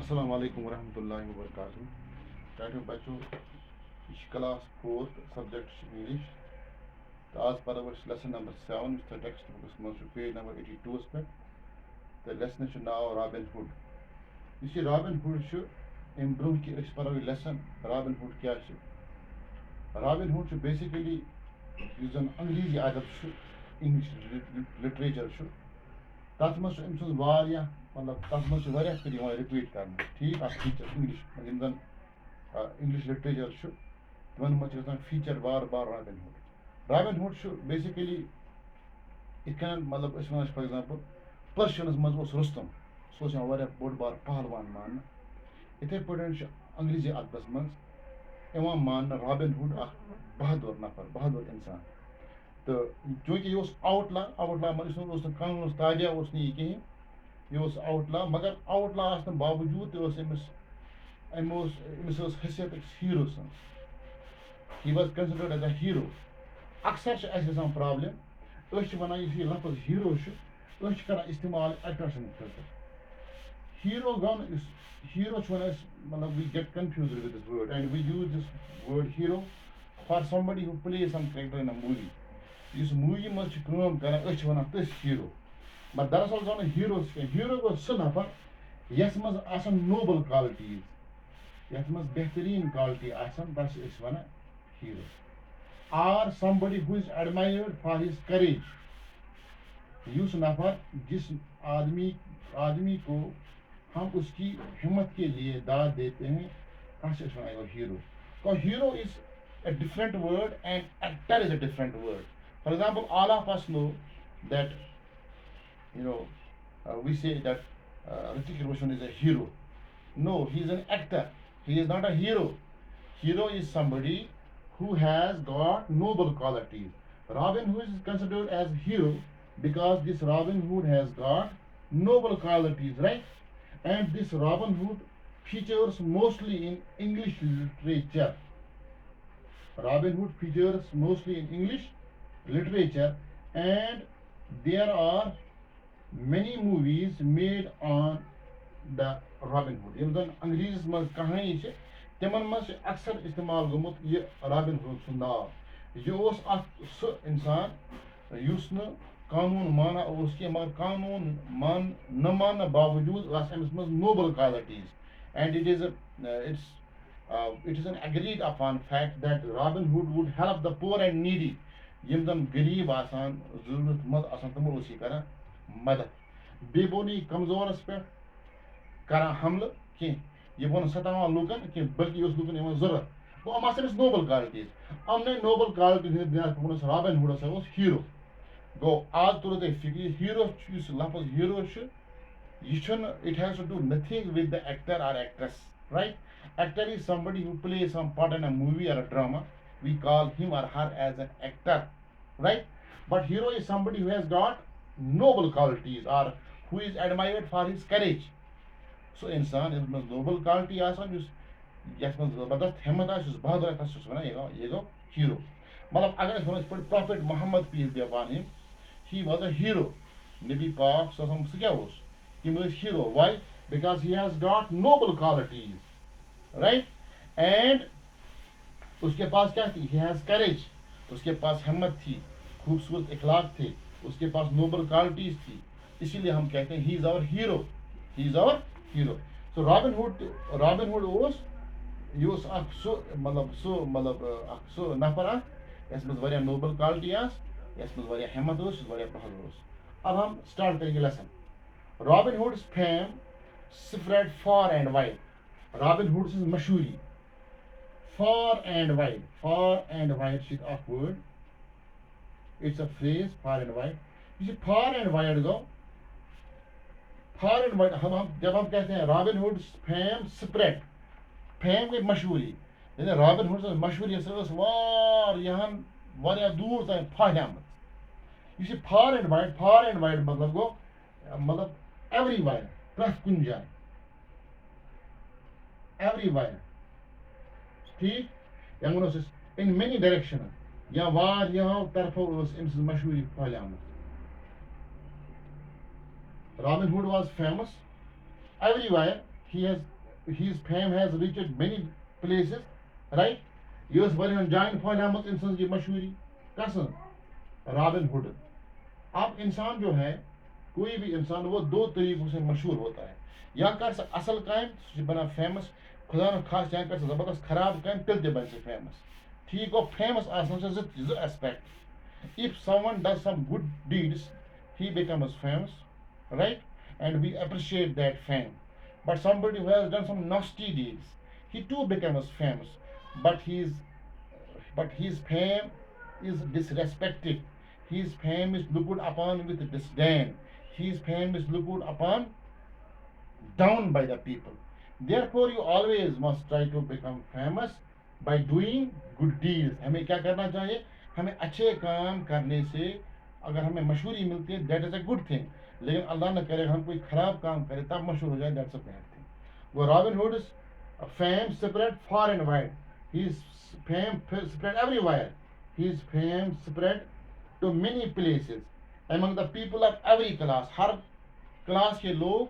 Assalamu alaikum warahmatullahi wabarakatuh. Tato बच्चों इस class 4th subject English. तो आज पर lesson number 7 is the text book page number 82 पे. The lesson is now Robin Hood. You see Robin Hood should improve की इस पर lesson Robin Hood क्या है? Robin Hood should basically use an अंग्रेजी adab English literature should. तथ मज अम सज मतलब तथ मज फिर रिपीट कर ठीक फीचर इंग्लिश यम जन इंग्लिश लिटरेचर तिमन मज फीचर बार बार रॉबिन हुड बेसिकली इन मतलब फॉर एग्जांपल पर्शियनस मज रुस्तम सह बोड़ बार पहलवान मान इथे पे अंग्रेजी अदबस मज मान रॉबिन हुड बहादुर नफर बहादुर इंसान तो चूंकि यह आउटला मतलब कानून ताबिया कहें यह आउटला मगर आउटला आने बावजूद अमिस हैसियत हीरो सन he was considered as a hero अक्सर प्रॉब्लम वन यह लफ्ज हीरो कर इस्तेमाल अट्रैक्शन खतर हीरो गन हीरो मतलब we get confuse with this word and we use this word hero for somebody who play some character in a movie इस मूवी मज कर वन तथ हीरो मगर दरअसल गो हीरो हीरो गो सह नफर यस मज नोबल क्वालिटीज यथ मज बेहतरीन क्वालिटी तस one hero are somebody who is admired for his courage उस नफर जिस आदमी को हम उसकी हिम्मत के लिए दाद देते हैं तस वन हीरो तो hero is a different word and actor is a different word. For example, all of us know that we say that Hrithik Roshan is a hero. No, he is an actor. He is not a hero. Hero is somebody who has got noble qualities. Robin Hood is considered as hero because this Robin Hood has got noble qualities, right? And this Robin Hood features mostly in English literature. Robin Hood features mostly in English literature and there are many movies made on the Robin Hood. यम जन अंग्रेजीस मज कहानी छे तिमन मज अक्सर इस्तेमाल गोमुत ये robin hood सुन नाव यह सह इंसान युस न कानून माना के मगर कानून न मान बावजूद अमिस मज noble qualities and it is an agreed upon fact that Robin Hood would help the poor and needy. यम जन गरीब आसान जरूरतमंद आसान तमो कर मदद बेबोनी कमजोरस पे कर हमल कह यह वन सतावान लूकन कह बल्कि लूकन जरूरत गो अम नोबल क्वालिटीज अमने नोबल क्वालिटीज बुन रॉबिन हुड हसा हीरो गो आज तुर तुम फिक्र हीरो लफ्ज hero it has to do nothing with the actor or actress, right? Actor is somebody who plays some part in a movie or a drama. We call him or her as an actor, right? But hero is somebody who has got noble qualities or who is admired for his courage. So इंसान इसमें noble quality आसान yes में जबरदस्त हिम्मत बहादुर ये गो hero मतलब अगर one prophet Mohammad peace be upon him he was a hero. नबी पाक सल्लल्लाहु क्या he was hero. Why? Because he has got noble qualities, right? And उसके पास क्या थी? He has courage. उसके पास हिम्मत थी, खूबसूरत इखलाक थे, उसके पास noble qualities थी. इसीलिए हम कहते हैं he is our hero. He is our hero. So Robin Hood was यूस सो नफर यस मज वारिया noble quality यस मज वारिया हिम्मत वारिया बहादुर. अब हम स्टार्ट करेंगे lesson. Robin Hood's fame spread far and wide. Robin Hood's मशहूरी far and wide is a word. It's a phrase, far and wide. You see far and wide go. Far and wide हम जब हम कहते हैं Robin Hood's fame spread, fame की मशहूरी यानी Robin Hood's मशहूरी से वार यहाँ वारिया दूर तक फैलामत. You see far and wide मतलब गो मतलब everywhere, press कुन जाए everywhere, ठीक यंग in many directions या वार यहाँ तरफों इम्स मशहूरी फैलामत. Robin Hood was famous everywhere. He has his fame has reached many places, right? Yes, वारियाहन जायन फैलामत इंसान की मशहूरी कसन रॉबिन हुड. अब इंसान जो है, कोई भी इंसान वो दो तरीकों से मशहूर होता है. या कर सा असल काम सह बना फेमस, खुदा न खास या कर सा जबरदस्त खराब काम तिल ते बन फेमस. ठीक गो फेमस आसन जो aspect. If someone does some good deeds, he becomes famous, right? And we appreciate that fame. But somebody who has done some nasty deeds, he too becomes famous. But his fame is disrespected. His fame is looked upon with disdain. His fame is looked upon down by the people. Therefore, you always must try to become famous by doing good deeds. हमें क्या करना चाहिए? हमें अच्छे काम करने से अगर हमें मशहूरी मिलती है, that is a good thing. लेकिन अल्लाह न करे हम कोई ख़राब काम करें तब मशहूर हो जाए, दैट्स अ बैड थिंग. वो robin hood fame spread far and wide. His fame spread everywhere. His fame spread to many places among the people of every class. Her class के लोग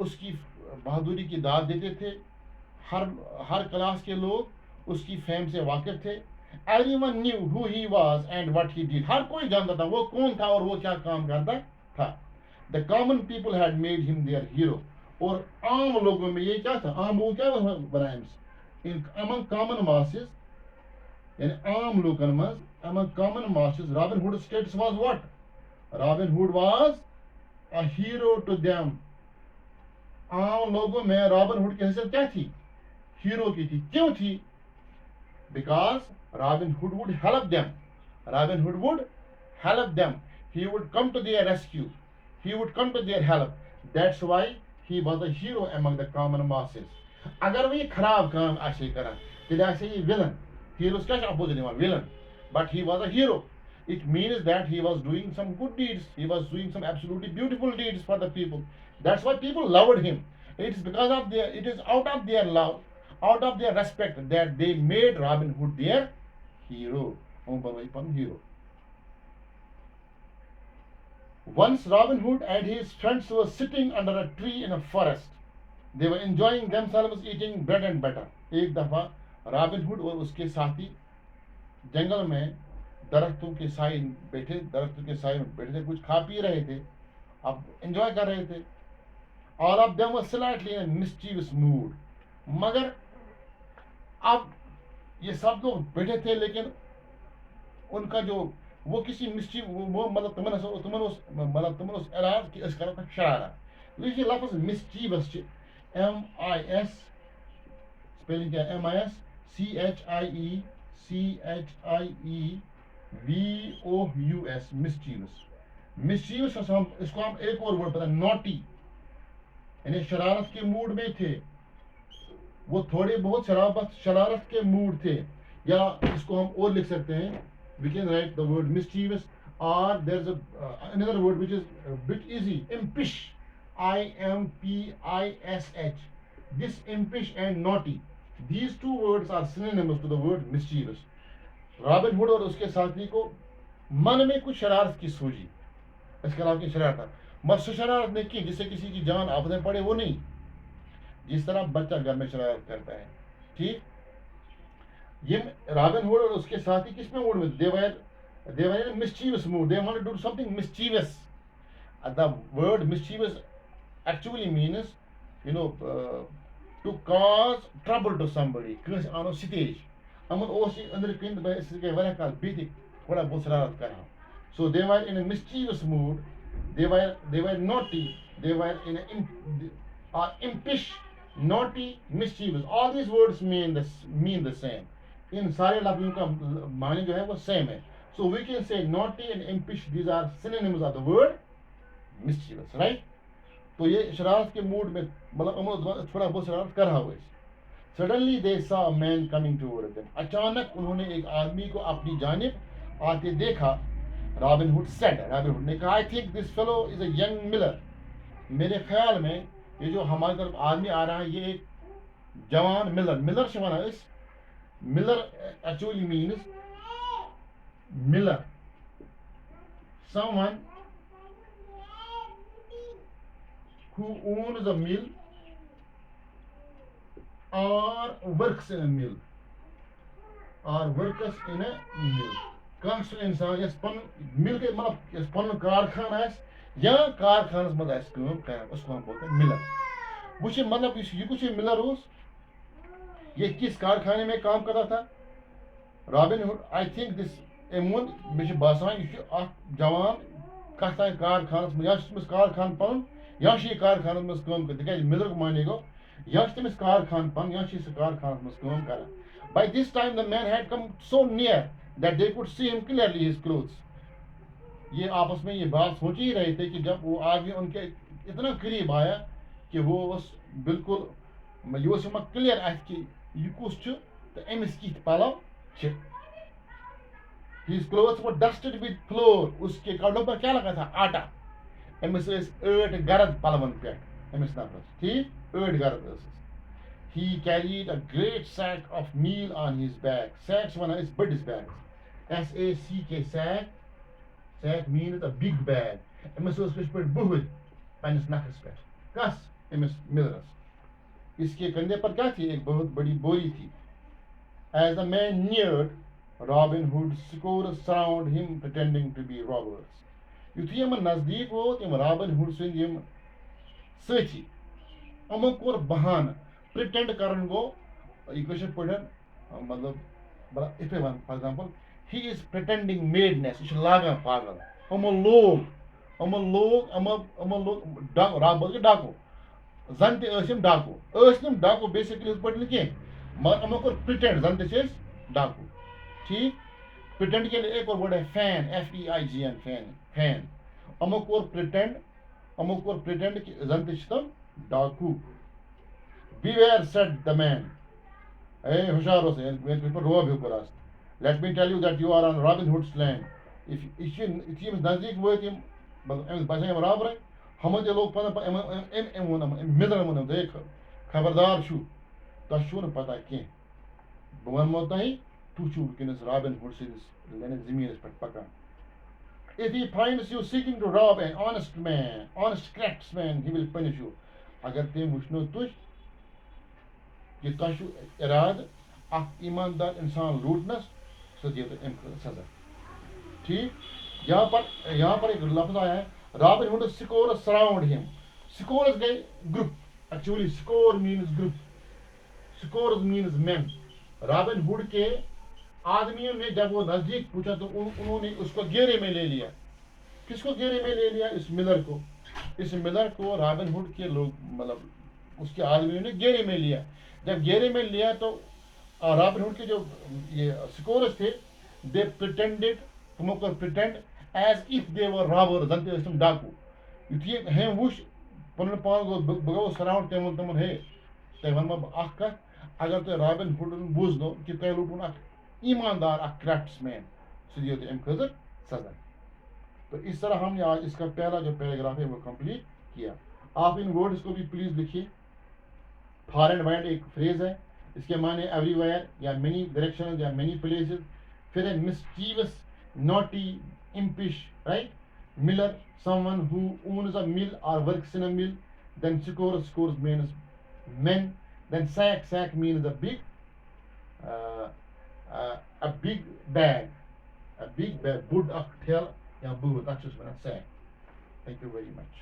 उसकी बहादुरी की दाद देते थे. हर हर क्लास के लोग उसकी फेम से वाकिफ थे. Everyone knew who he was and what he did. हर कोई जानता था वो कौन था और वो क्या काम करता था. The common people had made him their hero. और आम लोगों में ये क्या था, आम लोग क्या बनाए इन among common masses, यानी आम लोगों में among common masses, Robin Hood's status was what? Robin Hood was a hero to them. आम लोगों में रॉबिन हुड की हैसियत क्या थी? हीरो की थी. क्यों थी? Because Robin Hood would help them. Robin Hood would help them. He would come to their rescue. He would come to their help. That's why he was a hero among the common masses. अगर वो ये खराब काम आशे करा, तेरे आशे ये villain. Heroes क्या opposite Nivar villain. But he was a hero. It means that he was doing some good deeds. He was doing some absolutely beautiful deeds for the people. That's why people loved him. It is because of their, it is out of their love, out of their respect that they made Robin Hood their hero. Hero. Once Robin Hood and his friends were sitting under a tree in a forest. They were enjoying themselves eating bread and butter. एक दफा robin hood और उसके साथी जंगल में दरख्तों के साए में बैठे थे, कुछ खा पी रहे थे, अब एंजॉय कर रहे थे. All of them were slightly in a mischievous mood. मगर अब ये सब लोग बैठे थे, लेकिन उनका जो वो किसी मिस्चीव वो मतलब तुमन उस एलाज की इस तरह शरारत. लीजिए लफ्ज मिस्चीवस MIS स्पेलिंग क्या है? MIS CHIEVOUS mischievous. मिस्चीवस इसको हम एक और वर्ड पता, नॉटी, यानी शरारत के मूड में थे. वो थोड़े बहुत शरारत के मूड थे. या इसको हम और लिख सकते हैं, we can write the word mischievous, or there's another word which is a bit easy, impish, IMPISH. This impish and naughty, these two words are synonymous to the word mischievous. Robin hood और उसके साथी को मन में कुछ शरारत की सूझी. इसके अलावा की शरारत मस्त शरारत नहीं की जिससे किसी की जान आपदे पड़े, वो नहीं, जिस तरह बच्चा घर में शरारत करता है. ठीक, ये रॉबिन हुड और उसके साथी किस में मूड में? they were in a mischievous mood. They wanted to do something mischievous. The word mischievous actually means, to cause trouble to somebody. Because on a stage, अमन ओस अंदर किंद बे इसके वरा काल बीती थोड़ा बहुत शरारत कर रहा. So they were in a mischievous mood. They were naughty. They were in a impish, naughty, mischievous. All these words mean the same. इन सारे लफ्जों का माने जो है वो सेम है. So we can say naughty and impish, these are synonyms of the word mischievous, right? तो ये शरारत के मूड में मतलब अमन थोड़ा बहुत शरारत कर रहा हुआ. Suddenly they saw a man coming toward them. अचानक उन्होंने एक आदमी को अपनी जानिब आते देखा. रॉबिन हुड ने कहा, I think this fellow is a young miller. मेरे ख्याल में ये जो हमारी तरफ आदमी आ रहा है ये एक जवान मिलर शवाना. इस Miller actually means miller, someone who owns a mill or works in a mill or workers in a mill. Kans इंसान यस पन मिल के मतलब यस पन कारखाना आस या कारखानस मज आस काम करन उसको हम बोलते हैं मिलर। वो मतलब ये कुछ मिलर उस ये किस कारखाने में काम कर रहा था Robin Hood I think this एमोन मे बासान यह जवान कत कारखानस मज कारखान पन या कारखानस मज काम कर तिक मिलर माने गो या तमिस कारखान पन या कारखानस मज काम कर by this time the man had come so near that they could see him clearly his clothes ये आपस में ये बात सोच ही रहे थे कि जब वो आदमी उनके इतना करीब आया कि वो उस बिल्कुल ये क्लियर कि ये कुछ तो अमिस कित पलव his clothes were dusted with flour उसके कपड़ों पर क्या लगा था आटा अमिस ऐट गरद पलवन पे अमिस नफरस ठीक ऐट गरद ٲسٕس he carried a great sack of meal on his back sacks one is big bags sack sack means a big bag Amish ٲस किस पर बुहर पन्निस नखस पे कस अमिस मिलरस इसके कंधे पर क्या थी एक बहुत बड़ी बोरी थी as the man neared Robin Hood's scores surround him pretending to be robbers युथी यम नजदीक वो तम रॉबिन हुड सुंद यम साथी यमो कोर बहान प्रिटेंड करन गो यह पढ़न मतलब बड़ा इफे वन for example he is pretending madness यह लागान पागल यमो लोग रॉबर के डाको जन तम डाको बेसिकली पे मगर यमो कोर प्रिटेंड जन तस डाको ठीक प्रिटेंड के लिए एक और वर्ड है fan FEIGN fan यमो core pretend कि जन तम डाकू beware said the man hey हुशार हो से पर रोब हो करास let me tell you that you are on Robin Hood's land if you नजदीक वो तुम बस बस हम रॉबर हम जो लोग पन मिलर मन देख खबरदार छु तु न पता कह बह वनमो तह तु छु वनकस रॉबिन हुड सिंदिस जमीन पे पकान if he finds you seeking to rob an honest craftsman he will punish you अगर तुम वुचनो तुझ कि तुम इराद ईमानदार इंसान लूटनस सो दियो तो अम सजा ठीक यहाँ पर एक लफ्ज आया है Robin Hood score surround him scores गए group actually score means group scores means man Robin Hood के आदमियों ने जब वो नजदीक पूछा तो उन्होंने उसको घेरे में ले लिया किसको घेरे में ले लिया इस मिलर को रॉबिन हुड के लोग मतलब उसके आदमियों ने घेरे में लिया जब घेरे में लिया तो रॉबिन हुड के जो ये स्कोरर्स थे दे प्रिटेंडेड तुमो कर pretend as if they were robber जन तुम डाकू युथी हेम वुश पन पान गो सराउंड तमन हे तह वन अगर तुम रॉबिन हुड बूझो कि तह लूटन ईमानदार क्राफ्ट्समैन सो दियो अम खर सजा तो इस तरह हमने आज इसका पहला जो पैराग्राफ है वो कंप्लीट किया आप इन वर्ड्स को भी प्लीज लिखिए फार एंड वाइड एक फ्रेज है इसके माने एवरीवेयर या मेनी डायरेक्शन या मेनी प्लेसेस फिर है mischievous naughty impish right miller someone who owns a mill or works in a mill then scores means men then sack means a big bag bud of tail या बहुत अच्छे से बना sack thank you very much